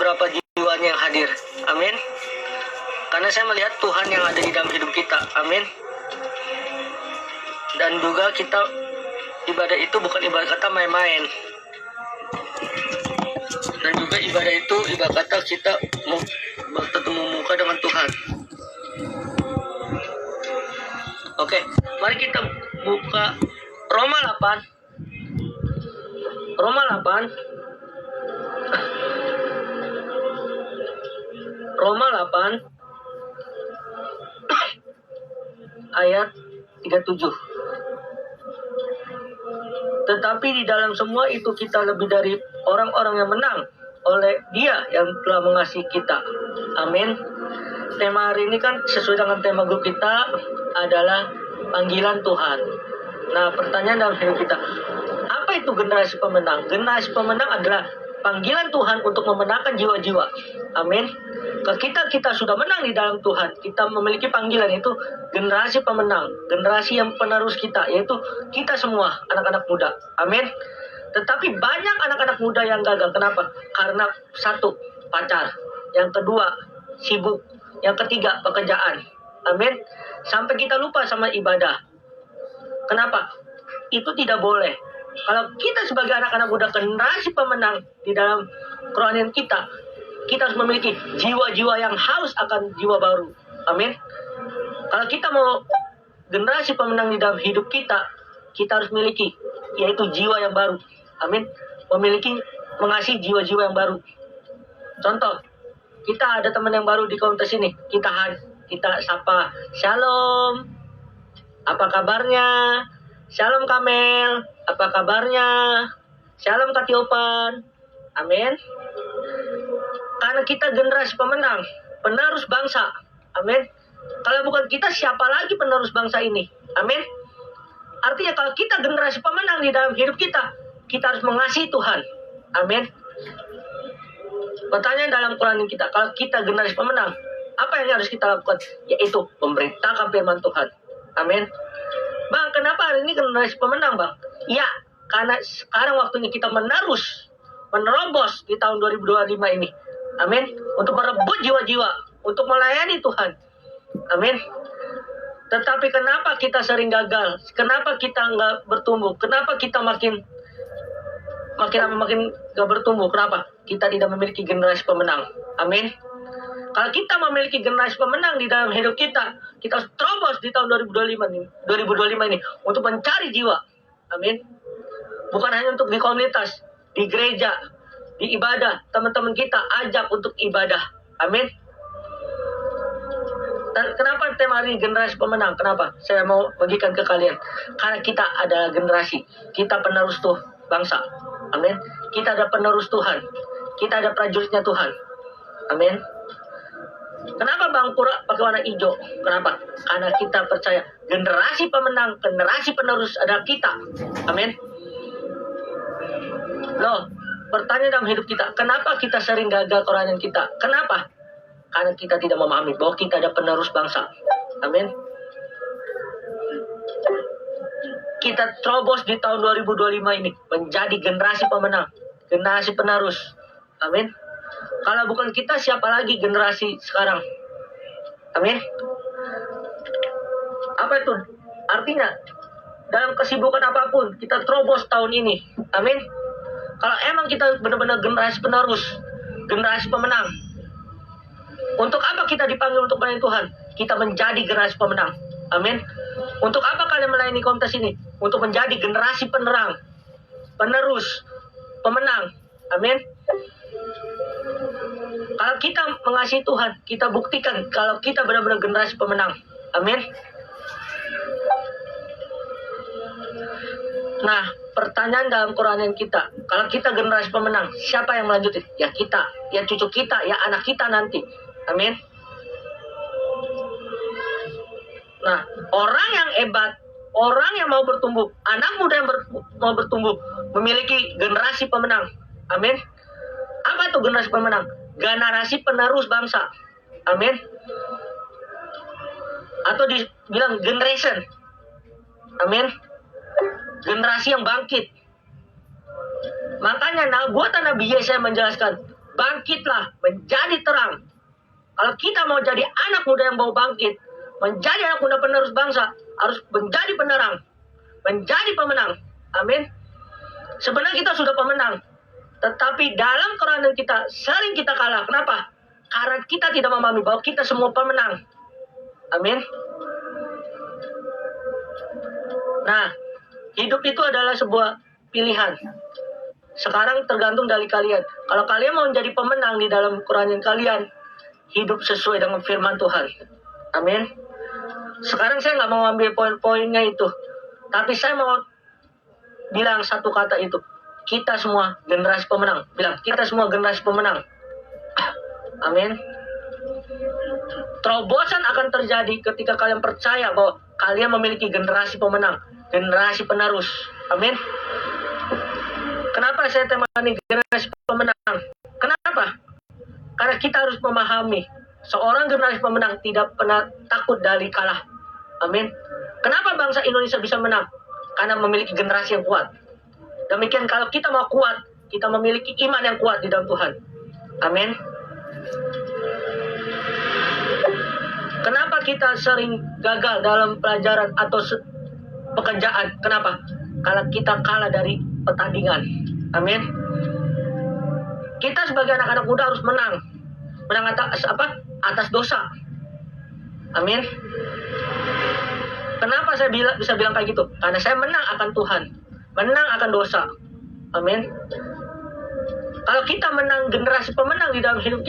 berapa jiwanya yang hadir. Amin. Karena saya melihat Tuhan yang ada di dalam hidup kita. Amin. Dan juga kita ibadah itu bukan ibadah kata main-main. Dan juga ibadah itu ibadah kata kita mau bertemu muka dengan Tuhan. Oke, mari kita buka Roma 8. Roma 8. Roma 8 ayat 37. Tetapi di dalam semua itu kita lebih dari orang-orang yang menang oleh Dia yang telah mengasihi kita. Amin. Tema hari ini kan sesuai dengan tema grup kita adalah panggilan Tuhan. Nah, pertanyaan dalam hidup kita, apa itu generasi pemenang? Generasi pemenang adalah panggilan Tuhan untuk memenangkan jiwa-jiwa. Amin. Kita sudah menang di dalam Tuhan. Kita memiliki panggilan, itu generasi pemenang, generasi yang penerus kita, yaitu kita semua anak-anak muda. Amin. Tetapi banyak anak-anak muda yang gagal. Kenapa? Karena satu, pacar. Yang kedua, sibuk. Yang ketiga, pekerjaan. Amin. Sampai kita lupa sama ibadah. Kenapa? Itu tidak boleh. Kalau kita sebagai anak-anak muda, generasi pemenang di dalam kerohanian kita harus memiliki jiwa-jiwa yang haus akan jiwa baru. Amin. Kalau kita mau generasi pemenang di dalam hidup kita harus memiliki, yaitu jiwa yang baru. Amin. Mengasihi jiwa-jiwa yang baru. Contoh, kita ada teman yang baru di komunitas ini. Kita sapa, "Shalom. Apa kabarnya? Shalom Kamel. Apa kabarnya? Shalom Katiopan." Amin. Karena kita generasi pemenang, penerus bangsa. Amin. Kalau bukan kita, siapa lagi penerus bangsa ini? Amin. Artinya kalau kita generasi pemenang di dalam hidup kita harus mengasihi Tuhan. Amin. Pertanyaan dalam Quran kita, kalau kita generasi pemenang, apa yang harus kita lakukan? Yaitu memberitakan firman Tuhan. Amin. Bang, kenapa hari ini generasi pemenang, Bang? Ya, karena sekarang waktunya kita menerobos di tahun 2025 ini. Amin. Untuk merebut jiwa-jiwa, untuk melayani Tuhan. Amin. Tetapi kenapa kita sering gagal? Kenapa kita nggak bertumbuh? Kenapa kita makin nggak bertumbuh? Kenapa? Kita tidak memiliki generasi pemenang. Amin. Kalau kita memiliki generasi pemenang di dalam hidup kita harus terobos di tahun 2025 ini untuk mencari jiwa. Amin. Bukan hanya untuk di komunitas, di gereja, di ibadah, teman-teman kita ajak untuk ibadah. Amin. Dan kenapa tema hari ini generasi pemenang? Kenapa? Saya mau bagikan ke kalian. Karena kita adalah generasi. Kita penerus tuh bangsa. Amin. Kita ada penerus Tuhan. Kita ada prajuritnya Tuhan. Amin. Kenapa Bang Pura pakai warna hijau? Kenapa? Karena kita percaya generasi pemenang, generasi penerus adalah kita. Amin. Loh, bertanya dalam hidup kita, kenapa kita sering gagal kerohanian kita? Kenapa? Karena kita tidak memahami bahwa kita ada penerus bangsa. Amin. Kita terobos di tahun 2025 ini menjadi generasi pemenang, generasi penerus. Amin. Kalau bukan kita, siapa lagi generasi sekarang? Amin. Apa itu? Artinya, dalam kesibukan apapun, kita terobos tahun ini. Amin. Kalau emang kita benar-benar generasi penerus, generasi pemenang, untuk apa kita dipanggil untuk melayani Tuhan? Kita menjadi generasi pemenang. Amin. Untuk apa kalian melayani komunitas ini? Untuk menjadi generasi penerang, penerus, pemenang. Amin. Kalau kita mengasihi Tuhan, kita buktikan kalau kita benar-benar generasi pemenang. Amin. Nah, pertanyaan dalam Quran kita, kalau kita generasi pemenang, siapa yang melanjutin? Ya kita, ya cucu kita, ya anak kita nanti. Amin. Nah, orang yang hebat, orang yang mau bertumbuh, anak muda yang mau bertumbuh, memiliki generasi pemenang. Amin. Apa itu generasi pemenang? Generasi penerus bangsa. Amin. Atau dibilang generation. Amin. Generasi yang bangkit. Makanya buatan Nabi Yesaya menjelaskan bangkitlah menjadi terang. Kalau kita mau jadi anak muda yang mau bangkit, menjadi anak muda penerus bangsa, harus menjadi penerang, menjadi pemenang. Amin. Sebenarnya kita sudah pemenang, tetapi dalam kerohanian kita sering kita kalah. Kenapa? Karena kita tidak memahami bahwa kita semua pemenang. Amin. Nah, hidup itu adalah sebuah pilihan. Sekarang tergantung dari kalian. Kalau kalian mau menjadi pemenang di dalam kerohanian kalian, hidup sesuai dengan firman Tuhan. Amin. Sekarang saya nggak mau ambil poin-poinnya itu, tapi saya mau bilang satu kata itu. Kita semua generasi pemenang. Bilang, kita semua generasi pemenang. Amin. Terobosan akan terjadi ketika kalian percaya bahwa kalian memiliki generasi pemenang, generasi penerus. Amin. Kenapa saya temani generasi pemenang? Kenapa? Karena kita harus memahami seorang generasi pemenang tidak pernah takut dari kalah. Amin. Kenapa bangsa Indonesia bisa menang? Karena memiliki generasi yang kuat. Demikian kalau kita mau kuat, kita memiliki iman yang kuat di dalam Tuhan. Amin. Kenapa kita sering gagal dalam pelajaran atau pekerjaan? Kenapa? Karena kita kalah dari pertandingan. Amin. Kita sebagai anak-anak muda harus menang. Menang atas apa? Atas dosa. Amin. Kenapa saya bisa bilang kayak gitu? Karena saya menang akan Tuhan. Menang akan dosa. Amin. Kalau kita menang generasi pemenang di dalam hidup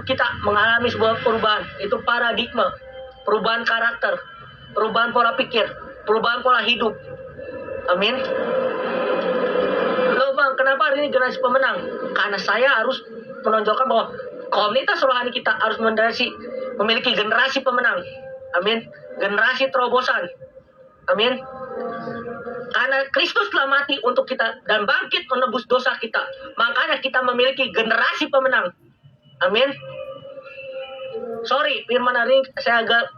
kita mengalami sebuah perubahan. Itu paradigma. Perubahan karakter. Perubahan pola pikir. Perubahan pola hidup. Amin. Loh bang, kenapa hari ini generasi pemenang? Karena saya harus menonjolkan bahwa komunitas rohani kita harus memiliki generasi pemenang. Amin. Generasi terobosan. Amin. Karena Kristus telah mati untuk kita dan bangkit menebus dosa kita. Makanya kita memiliki generasi pemenang. Amin. Sorry, firman hari ini saya agak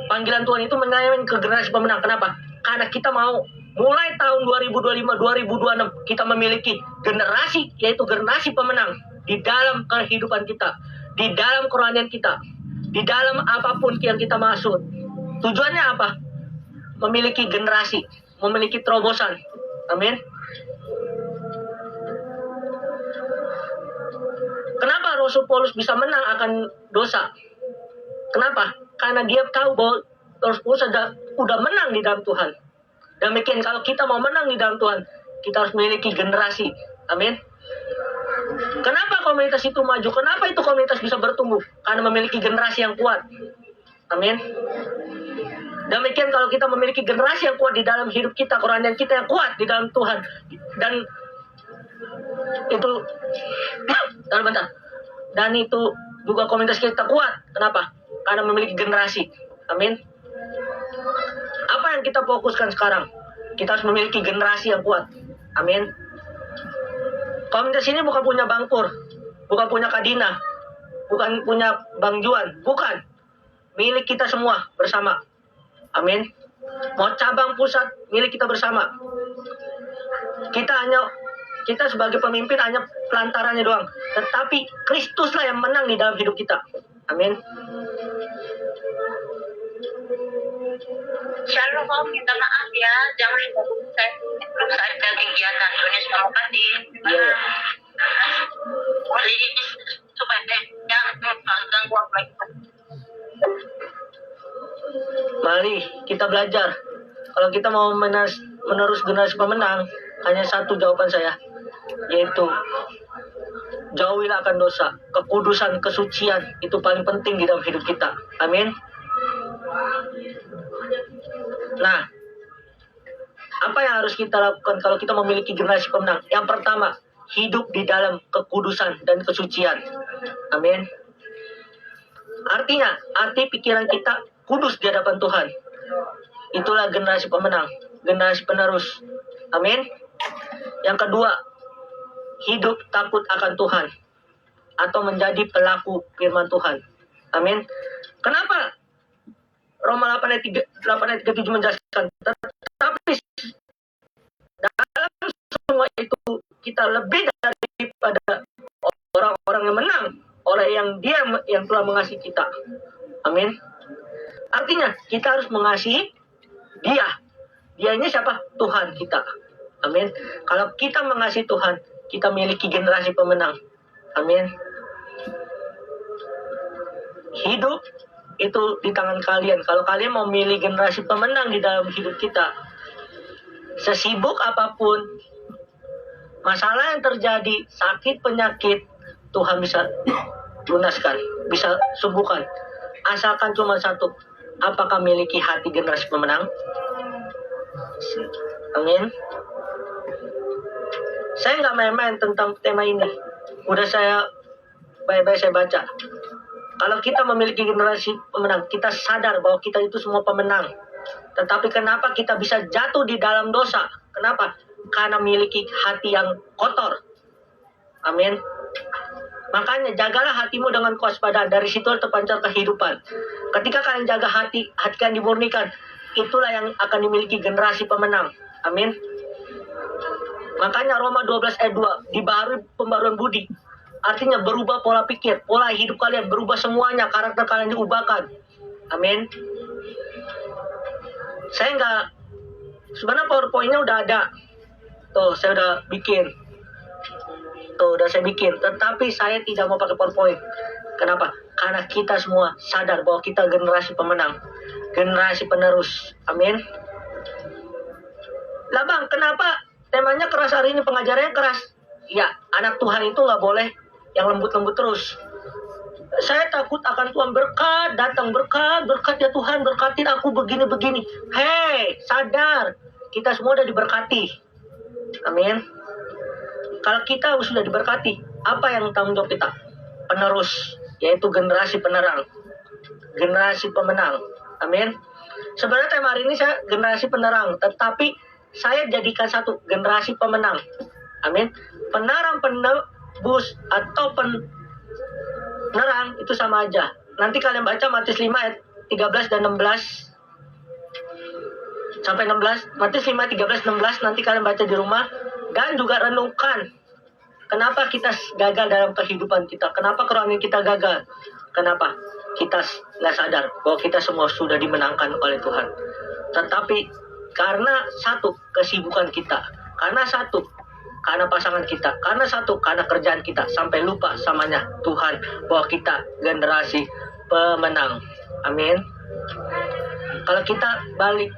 panggilan Tuhan itu menyayangi ke generasi pemenang. Kenapa? Karena kita mau mulai tahun 2025-2026 kita memiliki generasi, yaitu generasi pemenang di dalam kehidupan kita, di dalam kerohanian kita, di dalam apapun yang kita maksud. Tujuannya apa? Memiliki generasi, memiliki terobosan. Amin. Kenapa Rasul Paulus bisa menang akan dosa? Kenapa? Karena dia tahu bahwa Rasul Paulus sudah menang di dalam Tuhan. Demikian kalau kita mau menang di dalam Tuhan, kita harus memiliki generasi. Amin. Kenapa komunitas itu maju? Kenapa itu komunitas bisa bertumbuh? Karena memiliki generasi yang kuat. Amin. Demikian kalau kita memiliki generasi yang kuat di dalam hidup kita, kerohanian kita yang kuat di dalam Tuhan. Dan itu Dan itu juga komunitas kita kuat. Kenapa? Karena memiliki generasi. Amin. Apa yang kita fokuskan sekarang? Kita harus memiliki generasi yang kuat. Amin. Komunitas ini bukan punya Bang Pur, bukan punya Kadina, bukan punya Bang Juan, bukan. Milik kita semua bersama. Amin. Mau cabang pusat, milik kita bersama. Kita sebagai pemimpin hanya pelantarannya doang. Tetapi Kristuslah yang menang di dalam hidup kita. Amin. Shalom Om, minta maaf ya, jangan saya belum ada kegiatan Tunis mau kasih supaya jangan gangguan lagi. Mari kita belajar. Kalau kita mau menerus generasi pemenang, hanya satu jawaban saya, yaitu jauhilah akan dosa. Kekudusan, kesucian itu paling penting di dalam hidup kita. Amin. Nah, apa yang harus kita lakukan kalau kita memiliki generasi pemenang? Yang pertama, hidup di dalam kekudusan dan kesucian. Amin. Artinya, arti pikiran kita kudus di hadapan Tuhan. Itulah generasi pemenang, generasi penerus. Amin. Yang kedua, hidup takut akan Tuhan atau menjadi pelaku firman Tuhan. Amin. Kenapa Roma 8 ayat 37 menjelaskan? Tetapi dalam semua itu kita lebih daripada yang Dia yang telah mengasihi kita. Amin. Artinya kita harus mengasihi Dia. Dia ini siapa? Tuhan kita. Amin. Kalau kita mengasihi Tuhan, kita miliki generasi pemenang. Amin. Hidup itu di tangan kalian. Kalau kalian mau milih generasi pemenang di dalam hidup kita, sesibuk apapun masalah yang terjadi, sakit, penyakit, Tuhan bisa lunaskan, bisa sembuhkan. Asalkan cuma satu, apakah miliki hati generasi pemenang? Amin. Saya nggak main-main tentang tema ini. Udah saya baik-baik saya baca. Kalau kita memiliki generasi pemenang, kita sadar bahwa kita itu semua pemenang. Tetapi kenapa kita bisa jatuh di dalam dosa? Kenapa? Karena memiliki hati yang kotor. Amin. Makanya jagalah hatimu dengan kewaspadaan. Dari situ terpancar kehidupan. Ketika kalian jaga hati kalian dimurnikan, itulah yang akan dimiliki generasi pemenang. Amin. Makanya Roma 12 ayat 2, dibaharui pembaruan budi. Artinya berubah pola pikir, pola hidup kalian, berubah semuanya, karakter kalian diubahkan. Amin. Sebenarnya PowerPoint-nya udah ada. Tuh, saya udah bikin. Tetapi saya tidak mau pakai PowerPoint. Kenapa? Karena kita semua sadar bahwa kita generasi pemenang. Generasi penerus. Amin. Lah bang, kenapa temanya keras hari ini, pengajarannya keras? Ya, anak Tuhan itu nggak boleh yang lembut-lembut terus. Saya takut akan Tuhan berkat, datang berkat ya Tuhan, berkatin aku begini-begini. Hei, sadar. Kita semua udah diberkati. Amin. Kalau kita sudah diberkati, apa yang tanggung jawab kita? Penerus, yaitu generasi penerang. Generasi pemenang. Amin. Sebenarnya tema hari ini saya generasi penerang, tetapi saya jadikan satu, generasi pemenang. Amin. Penarang, penebus, atau penerang itu sama aja. Nanti kalian baca Matius 5 ayat 13 dan 16 sampai 16. Matius 5 13 16 nanti kalian baca di rumah dan juga renungkan kenapa kita gagal dalam kehidupan kita. Kenapa kerohanian kita gagal? Kenapa? Kita nggak sadar bahwa kita semua sudah dimenangkan oleh Tuhan. Tetapi karena satu, kesibukan kita. Karena satu, karena pasangan kita. Karena satu, karena kerjaan kita. Sampai lupa samanya Tuhan bahwa kita generasi pemenang. Amin. Kalau kita balik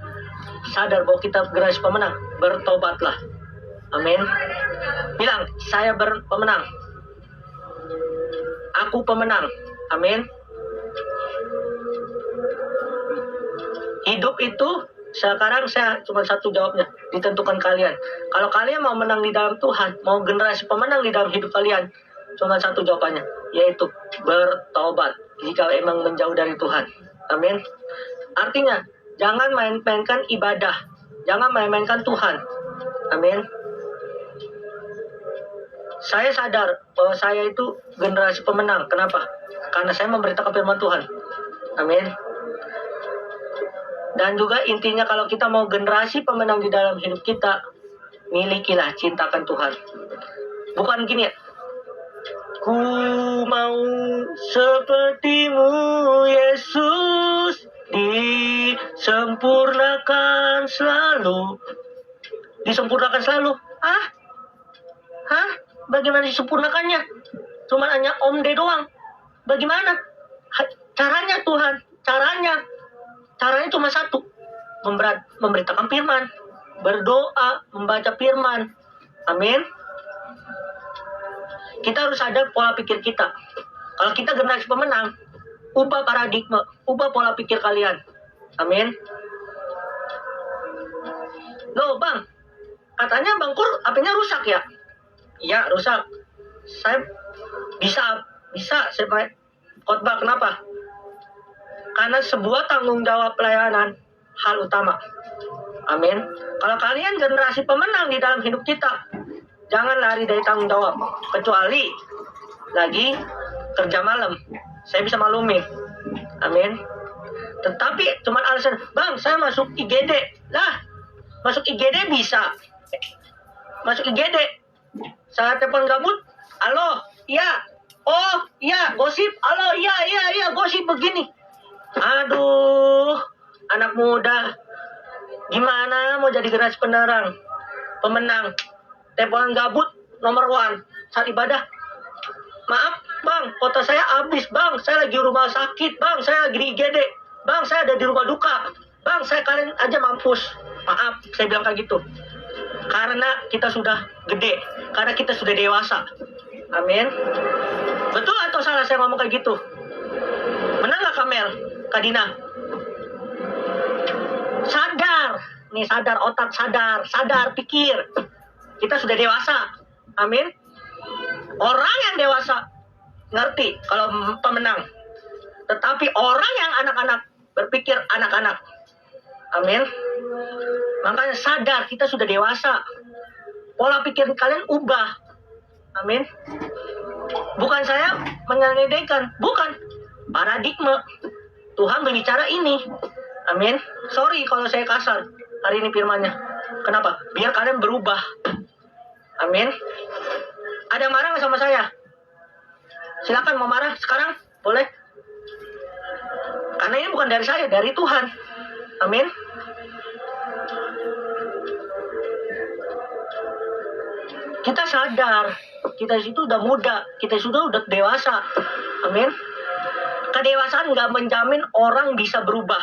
sadar bahwa kita generasi pemenang, bertobatlah. Amin. Bilang, saya pemenang. Aku pemenang. Amin. Hidup itu sekarang saya cuma satu jawabnya, ditentukan kalian. Kalau kalian mau menang di dalam Tuhan, mau generasi pemenang di dalam hidup kalian, cuma satu jawabannya, yaitu bertobat jika emang menjauh dari Tuhan. Amin. Artinya, jangan main-mainkan ibadah, jangan main-mainkan Tuhan. Amin. Saya sadar bahwa saya itu generasi pemenang. Kenapa? Karena saya memberitakan firman Tuhan. Amin. Dan juga intinya kalau kita mau generasi pemenang di dalam hidup kita, milikilah, cintakan Tuhan. Bukan gini ya, ku mau sepertimu Yesus, disempurnakan selalu. Disempurnakan selalu? Bagaimana disempurnakannya? Cuma hanya omde doang. Bagaimana? Caranya Tuhan, caranya cuma satu, memberitakan firman, berdoa, membaca firman. Amin. Kita harus ada pola pikir kita. Kalau kita generasi pemenang, ubah paradigma, ubah pola pikir kalian. Amin. Loh bang, katanya Bang Kur HP-nya rusak ya? Iya rusak. Saya bisa saya khotbah. Kenapa? Karena sebuah tanggung jawab pelayanan hal utama. Amin. Kalau kalian generasi pemenang di dalam hidup kita, jangan lari dari tanggung jawab. Kecuali lagi kerja malam, saya bisa maklumi. Amin. Tetapi cuman alasan, bang saya masuk IGD. Lah, masuk IGD bisa. Masuk IGD. Saya telepon gabut, halo, iya, Oh, iya, gosip. Halo, iya, gosip begini. Aduh, anak muda. Gimana mau jadi generasi pemenang. Tempohan gabut, nomor one. Saat ibadah. Maaf, Bang, foto saya habis, Bang. Saya lagi rumah sakit, Bang. Saya lagi di IGD. Bang, saya ada di rumah duka. Bang, saya kalian aja mampus. Maaf, saya bilang kayak gitu. Karena kita sudah gede. Karena kita sudah dewasa. Amin. Betul atau salah saya ngomong kayak gitu? Benar nggak Kamel? Kak Dina? Sadar. Nih sadar, otak sadar, pikir. Kita sudah dewasa. Amin. Orang yang dewasa ngerti kalau pemenang. Tetapi orang yang anak-anak berpikir anak-anak. Amin. Makanya sadar kita sudah dewasa. Pola pikir kalian ubah. Amin. Bukan saya menyeledekan, bukan. Paradigma. Tuhan berbicara ini. Amin. Sorry kalau saya kasar hari ini firmannya. Kenapa? Biar kalian berubah. Amin. Ada yang marah nggak sama saya? Silakan mau marah sekarang, boleh. Karena ini bukan dari saya, dari Tuhan. Amin. Kita sadar, kita itu udah muda, kita sudah dewasa. Amin. Kedewasaan nggak menjamin orang bisa berubah.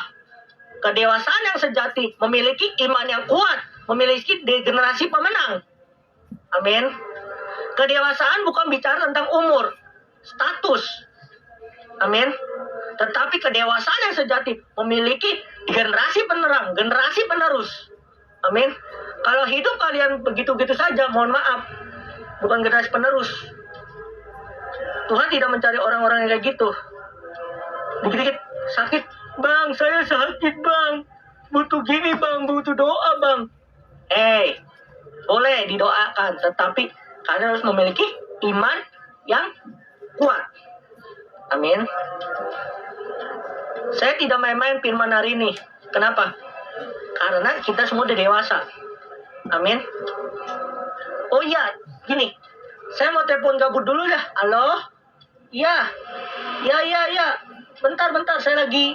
Kedewasaan yang sejati memiliki iman yang kuat, memiliki generasi pemenang. Amin. Kedewasaan bukan bicara tentang umur, status. Amin. Tetapi kedewasaan yang sejati memiliki generasi penerang, generasi penerus. Amin. Kalau hidup kalian begitu-begitu saja, mohon maaf, bukan generasi penerus. Tuhan tidak mencari orang-orang yang kayak gitu. Dikit-dikit sakit, Bang, saya sakit, Bang. Butuh gini, Bang, butuh doa, Bang. Boleh didoakan, tetapi kalian harus memiliki iman yang kuat. Amin. Saya tidak main-main firman hari ini. Kenapa? Karena kita semua udah dewasa. Amin. Oh iya, gini. Saya mau telepon gabut dulu dah. Halo? Ya. Bentar. Saya lagi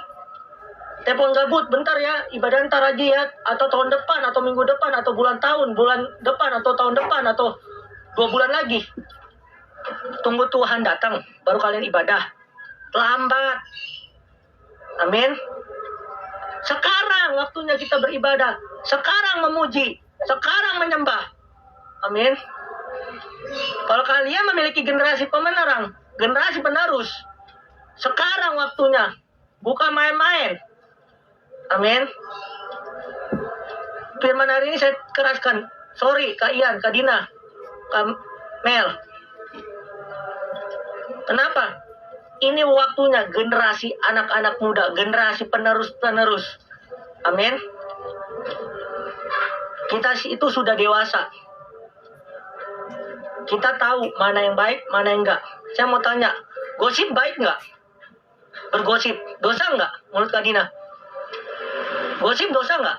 telepon gabut. Bentar ya. Ibadah ntar aja ya. Atau tahun depan, atau minggu depan, atau bulan depan, atau tahun depan, atau 2 bulan lagi. Tunggu Tuhan datang, baru kalian ibadah. Lambat. Amin. Sekarang waktunya kita beribadah. Sekarang memuji. Sekarang menyembah. Amin. Kalau kalian memiliki generasi pemenang, generasi penerus, sekarang waktunya. Bukan main-main. Amin. Firman hari ini saya keraskan. Sorry, Kak Ian, Kak Dina, Kak Mel. Kenapa? Ini waktunya generasi anak-anak muda, generasi penerus-penerus. Amin. Kita itu sudah dewasa. Kita tahu mana yang baik, mana yang enggak. Saya mau tanya, gosip baik enggak? Bergosip, dosa enggak menurut Kak Dina? Gosip dosa enggak?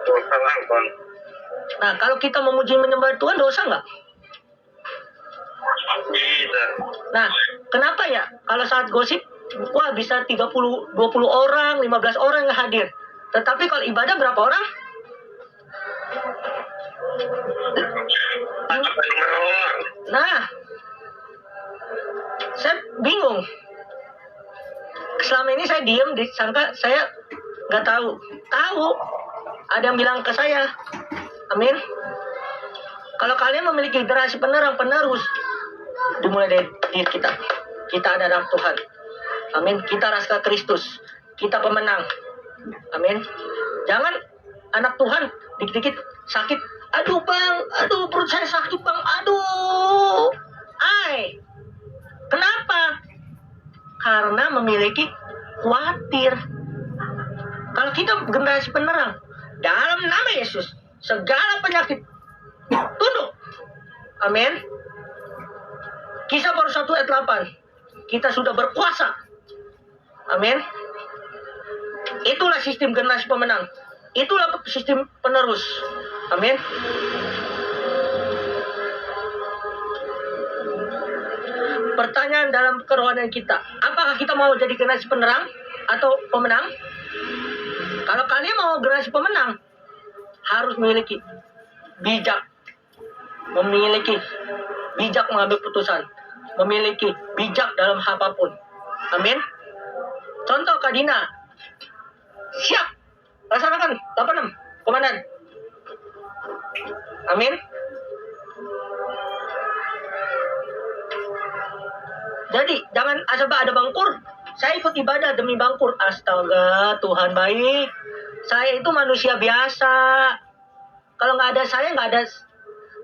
Dosa lah, Bang. Nah, kalau kita memuji menyembah Tuhan, dosa enggak? Bisa. Nah, kenapa ya kalau saat gosip, wah bisa 30, 20 orang, 15 orang yang hadir. Tetapi kalau ibadah berapa orang? Nah, saya bingung. Selama ini saya diam, disangka saya nggak tahu. Tahu, ada yang bilang ke saya. Amin. Kalau kalian memiliki generasi penerus, dimulai dari diri kita. Kita ada dalam Tuhan. Amin. Kita rasa Kristus. Kita pemenang. Amin. Jangan anak Tuhan dikit-dikit sakit. Aduh bang, aduh perut saya sakit bang, aduh. Kenapa? Karena memiliki khawatir. Kalau kita generasi penerang, dalam nama Yesus, segala penyakit tunduk. Amin. Kisah baru 1 ayat 8. Kita sudah berkuasa. Amin. Itulah sistem generasi pemenang. Itulah sistem penerus. Amin. pertanyaan dalam kerohanian kita. Apakah kita mau jadi generasi penerang atau pemenang? Kalau kalian mau generasi pemenang, harus memiliki bijak. Memiliki bijak mengambil putusan. Memiliki bijak dalam apapun. Amin. Contoh Kak Dina. Siap. Laksanakan. 86. Komandan. Amin. Jadi jangan asal ada bangkur. Saya ikut ibadah demi bangkur. Astaga, Tuhan baik. Saya itu manusia biasa. Kalau nggak ada saya, nggak ada.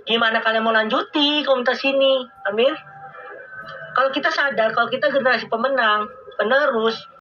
Gimana kalian mau lanjuti komunitas ini? Amin. Kalau kita sadar, kalau kita generasi pemenang, penerus,